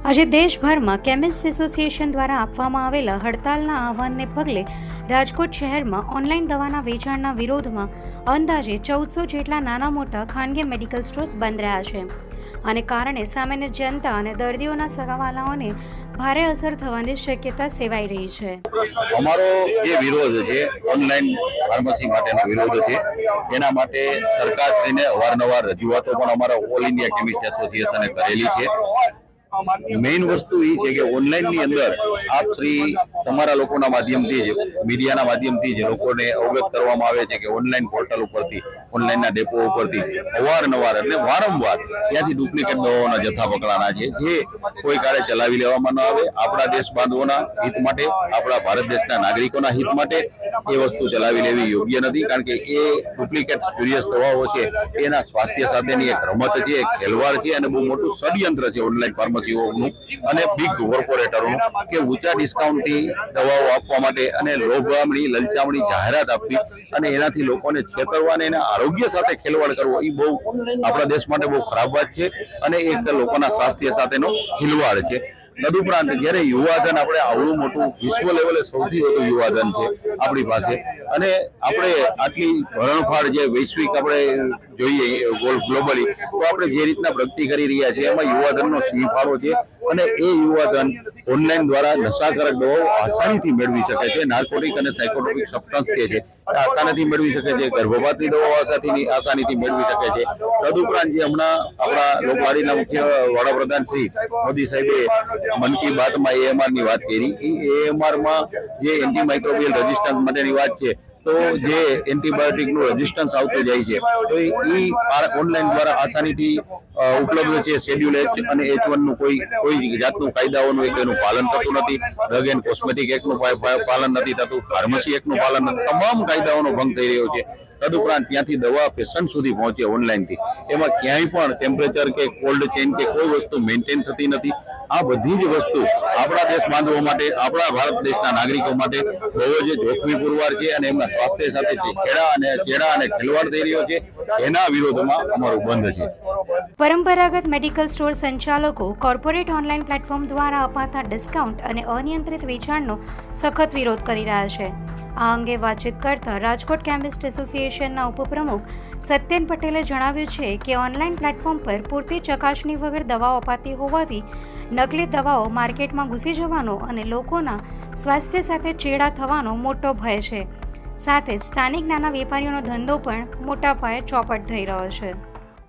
આજે દેશભરમાં chemist association દ્વારા આપવામાં આવેલા હડતાલના આહવાનને પગલે રાજકોટ શહેરમાં ઓનલાઈન દવાના વેચાણના વિરોધમાં અંદાજે 1400 જેટલા નાના મોટા ખાનગી મેડિકલ સ્ટોર્સ બંધ રહ્યા છે અને કારણે સામાન્ય જનતા અને દર્દીઓના સગાવાલાઓને ભારે અસર થવાની શક્યતા સેવાઈ રહી છે। અમારો જે વિરોધ છે ઓનલાઈન ફાર્મસી માટેનો વિરોધ છે, એના માટે સરકારશ્રીને અવારનવાર રજૂઆતો પણ અમારા ઓલ ઇન્ડિયા કેમિસ્ટ એસોસિએશને કરેલી છે। મેઇન વસ્તુ એ છે કે ઓનલાઈન ની અંદર આપ શ્રી તમારા લોકોના માધ્યમથી જ મીડિયાના માધ્યમથી જ લોકોને અવગત કરવામાં આવે છે કે ઓનલાઈન પોર્ટલ ઉપરથી ઓનલાઈનના ડેપો ઉપરથી અવારનવાર એટલે વારંવાર ત્યાંથી ડુપ્લિકેટ દવાઓના જથ્થા પકડાના છે, જે કોઈ કાળે ચલાવી લેવામાં ન આવે। આપણા દેશ બાંધવોના હિત માટે, આપણા ભારત દેશના નાગરિકોના હિત માટે એ વસ્તુ ચલાવી લેવી યોગ્ય નથી, કારણ કે એ ડુપ્લિકેટ સ્પુરિયસ દવાઓ છે એના સ્વાસ્થ્ય સાથેની એક રમત છે, એક ખેલવાડ છે અને બહુ મોટું ષડયંત્ર છે ઓનલાઈન ફાર્મસીઓનું અને બિગ કોર્પોરેટરોનું કે ઊંચા ડિસ્કાઉન્ટથી દવાઓ આપવા માટે અને લોભામણી લલચામણી જાહેરાત આપવી અને એનાથી લોકોને છેતરવા અને એના આરોગ્ય સાથે ખેલવાડ કરવો એ બહુ આપણા દેશ માટે બહુ ખરાબ વાત છે અને એક લોકોના સ્વાસ્થ્ય સાથેનો ખિલવાડ છે। તદુપરાંત જ્યારે યુવાધન આપણે આવડું મોટું વિશ્વ લેવલે સૌથી વધુ યુવાધન છે આપણી પાસે અને આપણે આટલી ભરણફાળ જે વૈશ્વિક આપણે જોઈએ ગ્લોબલી તો આપણે જે રીતના પ્રગતિ કરી રહ્યા છીએ એમાં યુવાધનનો સિંહ ફાળો છે અને એ યુવાધન ઓનલાઈન દ્વારા નશાકારક દવાઓ આસાનીથી મેળવી શકે છે। નાર્કોટિક અને સાયકોટ્રોપિક સબસ્ટન્સ જે છે આસાનીથી મેળવી શકે છે, ગર્ભપાતની દવાઓ આસાનીથી મેળવી શકે છે। તદુપરાંત જે હમણાં આપણા લોકવાણીના મુખ્ય વડાપ્રધાન શ્રી મોદી સાહેબે મન કી બાતમાં AMR ની વાત કરી, એ AMR માં જે એન્ટીમાઇક્રોબિયલ રેઝિસ્ટન્સ માટેની વાત છે તો જે એન્ટીબાયોટિકનું રેઝિસ્ટન્સ આવતું જાય છે તો એ ઓનલાઈન દ્વારા આસાનીથી ઉપલબ્ધ છે। શેડ્યુલ H અને H1 નું કોઈ જાતનું કાયદાઓનું એનું પાલન થતું નથી, ડ્રગ એન્ડ કોસ્મેટિક એક્ટનું પાલન નથી થતું, ફાર્મસી એક્ટનું પાલન નથી, તમામ કાયદાઓનો ભંગ થઈ રહ્યો છે। તદુપરાંત ત્યાંથી દવા પેશન્ટ સુધી પહોંચે ઓનલાઈનથી એમાં ક્યાંય પણ ટેમ્પરેચર કે કોલ્ડ ચેઇન કે કોઈ વસ્તુ મેન્ટેન થતી નથી। આ બધી જ વસ્તુ આપણા દેશ બાંધવો માટે, આપણા ભારત દેશના નાગરિકો માટે બહુ જ જોખમી પુરવાર છે અને એમના સ્વાસ્થ્ય સાથે જે ચેડા અને ખેલવાડ થઈ રહ્યો છે એના વિરોધમાં અમારું બંધ છે। પરંપરાગત મેડિકલ સ્ટોર સંચાલકો કોર્પોરેટ ઓનલાઈન પ્લેટફોર્મ દ્વારા અપાતા ડિસ્કાઉન્ટ અને અનિયંત્રિત વેચાણનો સખત વિરોધ કરી રહ્યા છે। આ અંગે વાતચીત કરતા રાજકોટ કેમિસ્ટ એસોસિએશનના ઉપપ્રમુખ સત્યન પટેલે જણાવ્યું છે કે ઓનલાઈન પ્લેટફોર્મ પર પૂરતી ચકાસણી વગર દવાઓ અપાતી હોવાથી નકલી દવાઓ માર્કેટમાં ઘૂસી જવાનો અને લોકોના સ્વાસ્થ્ય સાથે ચેડા થવાનો મોટો ભય છે। સાથે જ સ્થાનિક નાના વેપારીઓનો ધંધો પણ મોટા પાયે ચોપટ થઈ રહ્યો છે।